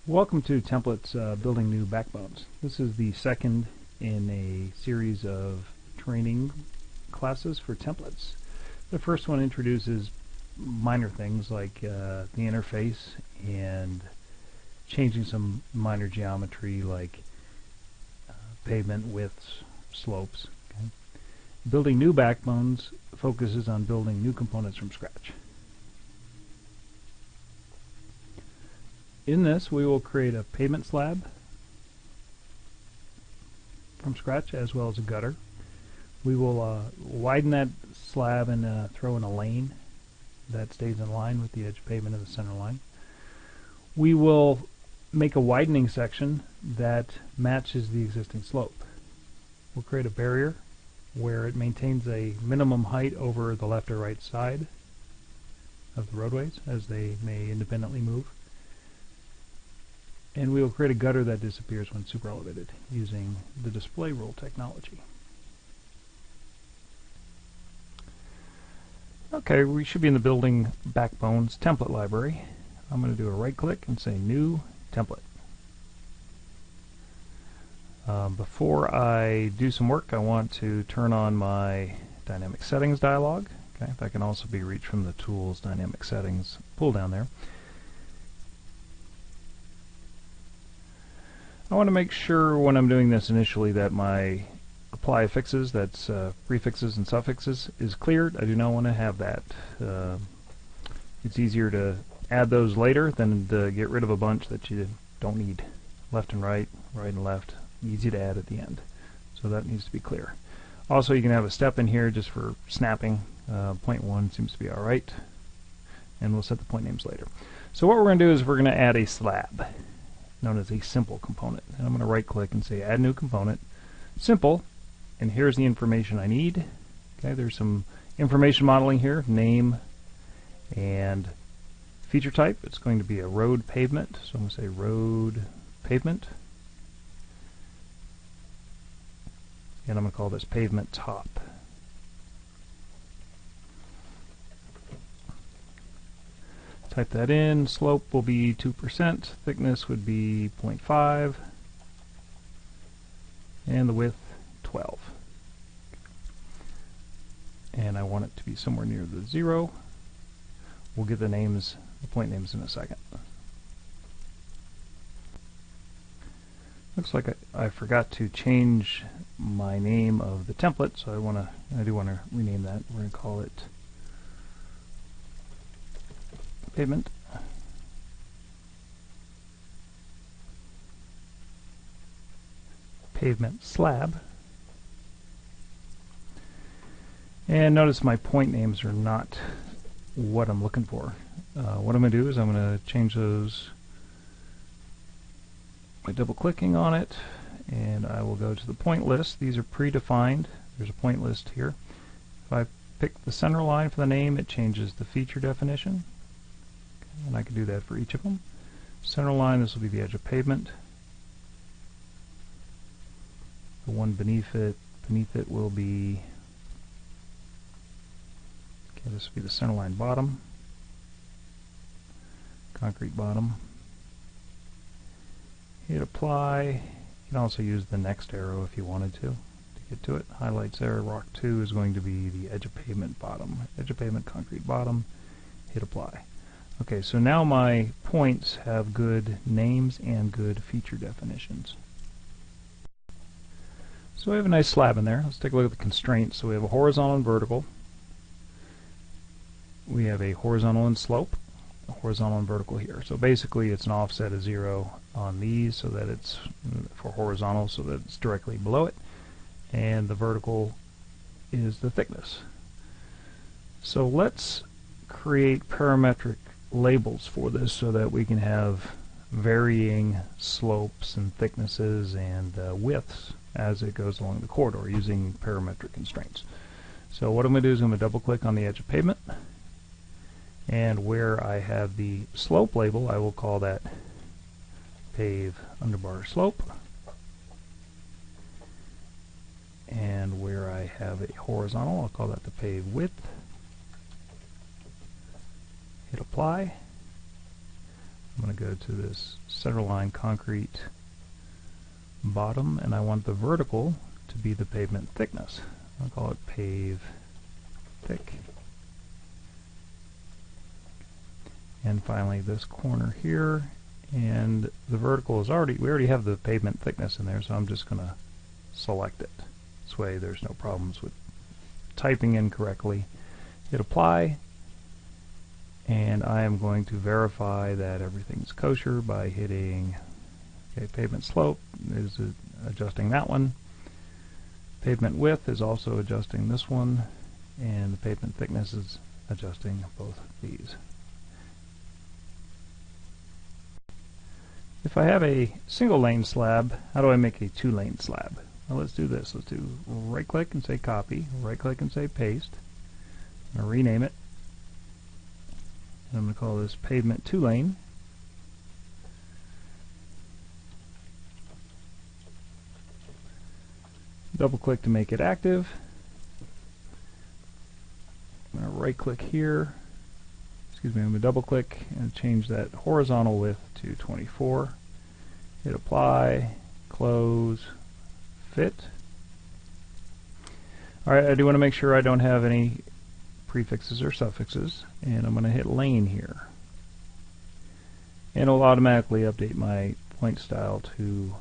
Welcome to Templates Building New Backbones. This is the second in a series of training classes for templates. The first one introduces minor things like the interface and changing some minor geometry like pavement widths, slopes. Okay. Building New Backbones focuses on building new components from scratch. In this, we will create a pavement slab from scratch as well as a gutter. We will widen that slab and throw in a lane that stays in line with the edge of pavement of the center line. We will make a widening section that matches the existing slope. We'll create a barrier where it maintains a minimum height over the left or right side of the roadways as they may independently move. And we will create a gutter that disappears when super elevated using the display rule technology. Okay, we should be in the Building Backbones template library. I'm going to do a right click and say New Template. Before I do some work, I want to turn on my Dynamic Settings dialog. Okay, that can also be reached from the Tools Dynamic Settings pull down there. I want to make sure when I'm doing this initially that my apply affixes, that's prefixes and suffixes, is cleared. I do not want to have that. It's easier to add those later than to get rid of a bunch that you don't need. Left and right, right and left, easy to add at the end. So that needs to be clear. Also, you can have a step in here just for snapping. Point 1 seems to be alright. And we'll set the point names later. So what we're going to do is we're going to add a slab, known as a simple component. And I'm going to right click and say add new component, simple, and here's the information I need. Okay, there's some information modeling here, name and feature type. It's going to be a road pavement, so I'm going to say road pavement. And I'm going to call this pavement top. Type that in. Slope will be 2%, thickness would be 0.5, and the width 12. And I want it to be somewhere near the 0. We'll get the names, the point names in a second. Looks like I forgot to change my name of the template, so I do want to rename that. We're going to call it pavement. Pavement slab. And notice my point names are not what I'm looking for. What I'm going to do is I'm going to change those by double clicking on it, and I will go to the point list. These are predefined. There's a point list here. If I pick the center line for the name, it changes the feature definition. And I can do that for each of them. Center line, this will be the edge of pavement. The one beneath it will be, okay, this will be the center line bottom, concrete bottom. Hit apply. You can also use the next arrow if you wanted to get to it. Highlights there. Rock 2 is going to be the edge of pavement bottom. Edge of pavement, concrete bottom. Hit apply. Okay, so now my points have good names and good feature definitions. So we have a nice slab in there. Let's take a look at the constraints. So we have a horizontal and vertical. We have a horizontal and slope, a horizontal and vertical here. So basically it's an offset of 0 on these so that it's for horizontal so that it's directly below it. And the vertical is the thickness. So let's create parametric labels for this so that we can have varying slopes and thicknesses and widths as it goes along the corridor using parametric constraints. So what I'm going to do is I'm going to double click on the edge of pavement, and where I have the slope label I will call that pave underbar slope, and where I have a horizontal I'll call that the pave width. Hit apply. I'm going want to go to this centerline concrete bottom, and I want the vertical to be the pavement thickness. I'll call it pave thick. And finally this corner here, and the vertical is we already have the pavement thickness in there, so I'm just going to select it. This way there's no problems with typing incorrectly. Hit apply, and I am going to verify that everything's kosher by hitting pavement slope is adjusting that one. Pavement width is also adjusting this one, and the pavement thickness is adjusting both these. If I have a single lane slab, how do I make a 2-lane slab? Well, let's do this. Let's do right click and say copy, right click and say paste. I'm going to rename it, and I'm going to call this pavement 2-lane. Double click to make it active. I'm going to right click here. I'm going to double click and change that horizontal width to 24. Hit apply, close, fit. Alright, I do want to make sure I don't have any prefixes or suffixes, and I'm going to hit lane here. And it'll automatically update my point style to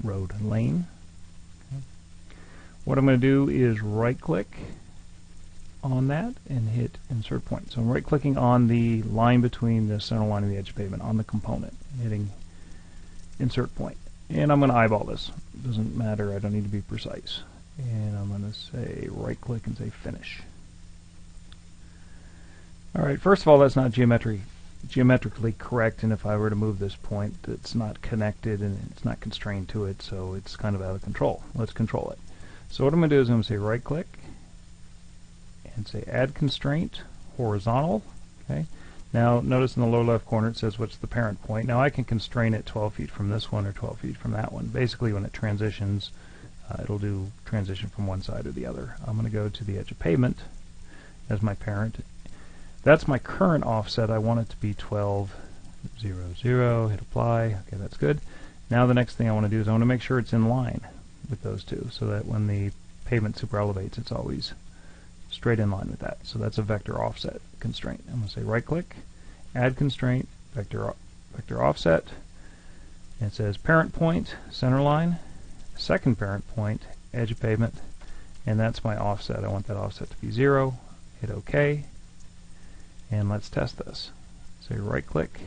road lane. Okay. What I'm going to do is right click on that and hit insert point. So I'm right clicking on the line between the center line and the edge of pavement on the component, hitting insert point. And I'm going to eyeball this. Doesn't matter, I don't need to be precise. And I'm going to say right click and say finish. Alright, first of all, that's not geometrically correct, and if I were to move this point, it's not connected and it's not constrained to it, so it's kind of out of control. Let's control it. So what I'm going to do is I'm going to say right click and say add constraint horizontal. Okay. Now notice in the lower left corner it says what's the parent point. Now I can constrain it 12 feet from this one or 12 feet from that one. Basically when it transitions, it'll do transition from one side or the other. I'm going to go to the edge of pavement as my parent. That's my current offset. I want it to be 12, 0, 0. Hit apply. Okay, that's good. Now the next thing I want to do is I want to make sure it's in line with those two, so that when the pavement super elevates, it's always straight in line with that. So that's a vector offset constraint. I'm going to say right click, add constraint, vector offset, and it says parent point, center line, second parent point, edge of pavement, and that's my offset. I want that offset to be 0. Hit OK, and let's test this. Say right click,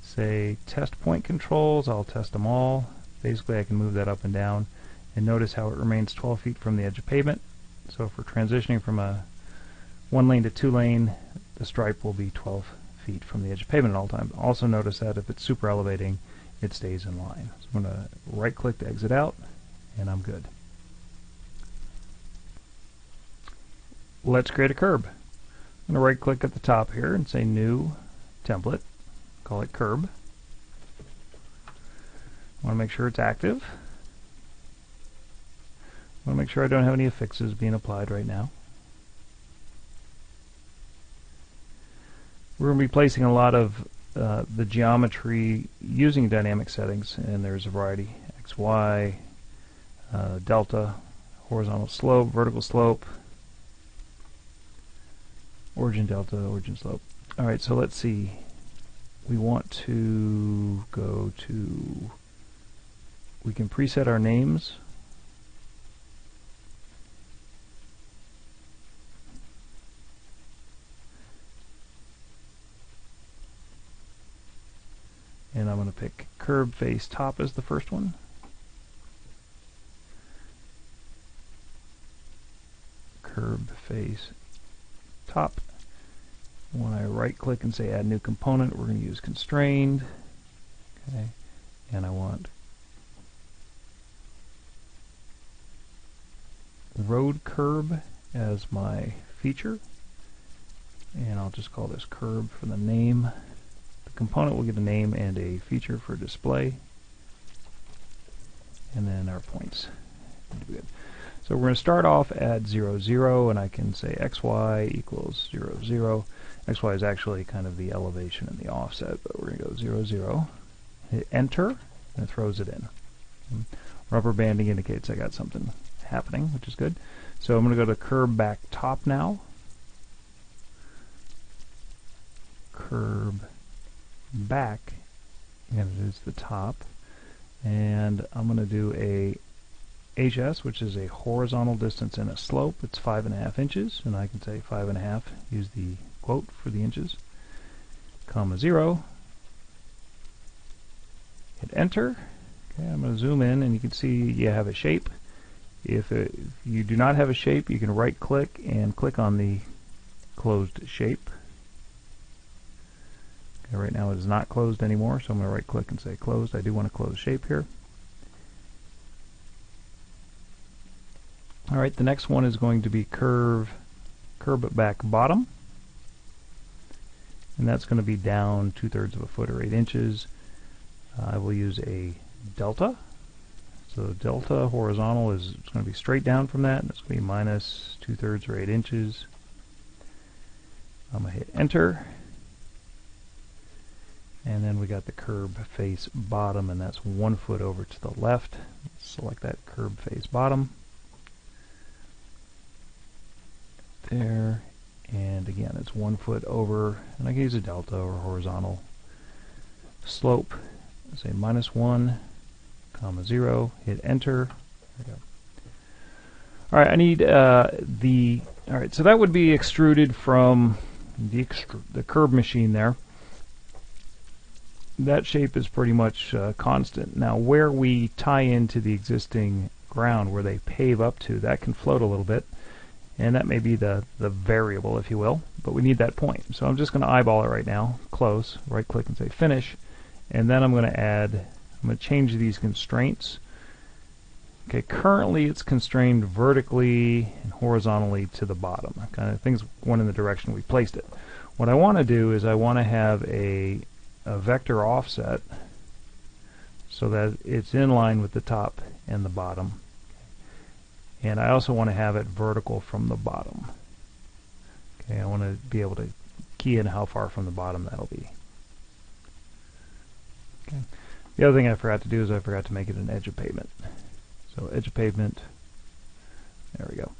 say test point controls. I'll test them all. Basically I can move that up and down, and notice how it remains 12 feet from the edge of pavement. So if we're transitioning from a 1-lane to 2-lane, the stripe will be 12 feet from the edge of pavement at all times. Also notice that if it's super elevating, it stays in line. So I'm going to right click to exit out, and I'm good. Let's create a curb. I'm going to right click at the top here and say new template, call it curb. I want to make sure it's active. I want to make sure I don't have any affixes being applied right now. We're going to be placing a lot of the geometry using dynamic settings, and there's a variety: X, Y, delta, horizontal slope, vertical slope, origin delta, origin slope. Alright, so let's see. We want to go to, we can preset our names. And I'm going to pick curb face top as the first one. Curb face top. When I right click and say add new component, we're going to use constrained. Okay. And I want road curb as my feature. And I'll just call this curb for the name. Component will get a name and a feature for display, and then our points. Good. So So we're going to start off at 0, 0, and I can say xy equals 0, 0. Xy is actually kind of the elevation and the offset, but we're going to go 0, 0. Hit enter, and it throws it in. Rubber banding indicates I got something happening, which is good. So I'm going to go to curb back top now. Curb back, and it is the top. And I'm going to do a HS, which is a horizontal distance and a slope. It's 5.5 inches, and I can say 5.5, use the quote for the inches, comma 0. Hit enter. Okay, I'm going to zoom in, and you can see you have a shape. If you do not have a shape, you can right click and click on the closed shape. Okay, right now it is not closed anymore, so I'm going to right click and say closed. I do want to close shape here. Alright, the next one is going to be curb back bottom, and that's going to be down 2/3 of a foot or 8 inches. I will use a delta. So delta horizontal is going to be straight down from that, and it's going to be minus 2/3 or 8 inches. I'm going to hit enter, and then we got the curb face bottom, and that's 1 foot over to the left. Select that curb face bottom. There, and again it's 1 foot over, and I can use a delta or horizontal. Slope, say -1, comma 0, hit enter. There we go. Alright, I need alright, so that would be extruded from the curb machine there. That shape is pretty much constant. Now where we tie into the existing ground, where they pave up to, that can float a little bit. And that may be the variable, if you will, but we need that point. So I'm just going to eyeball it right now, close, right click and say finish, and then I'm going to change these constraints. Okay, currently it's constrained vertically and horizontally to the bottom. Kind of things went in the direction we placed it. What I want to do is I want to have a vector offset so that it's in line with the top and the bottom. And I also want to have it vertical from the bottom. Okay, I want to be able to key in how far from the bottom that'll be. Okay. The other thing I forgot to do is I forgot to make it an edge of pavement. So edge of pavement, there we go.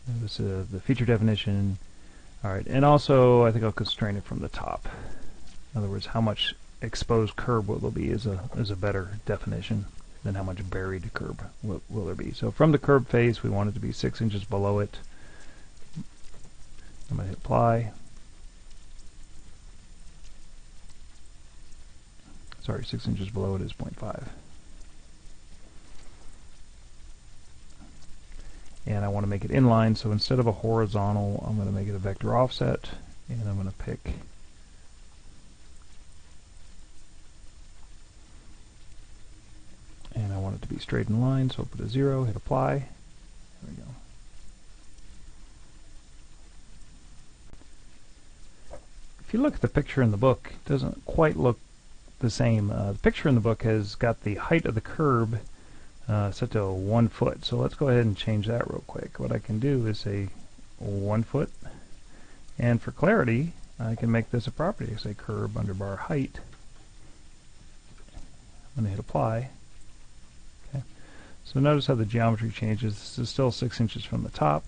And this is the feature definition. Alright, and also I think I'll constrain it from the top. In other words, how much exposed curb will there be is a better definition than how much buried curb will there be. So from the curb face, we want it to be 6 inches below it. I'm going to hit apply. Sorry, 6 inches below it is 0.5. And I want to make it inline, so instead of a horizontal, I'm going to make it a vector offset, and I'm going to pick and I want it to be straight in line, so I'll put a 0, hit apply. There we go. If you look at the picture in the book, it doesn't quite look the same. The picture in the book has got the height of the curb set to 1 foot, so let's go ahead and change that real quick. What I can do is say 1 foot, and for clarity I can make this a property. I say curb underbar height. I'm going to hit apply. So notice how the geometry changes. This is still 6 inches from the top.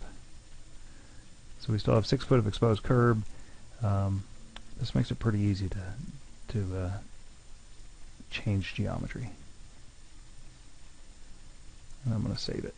So we still have 6 foot of exposed curb. This makes it pretty easy to change geometry. And I'm going to save it.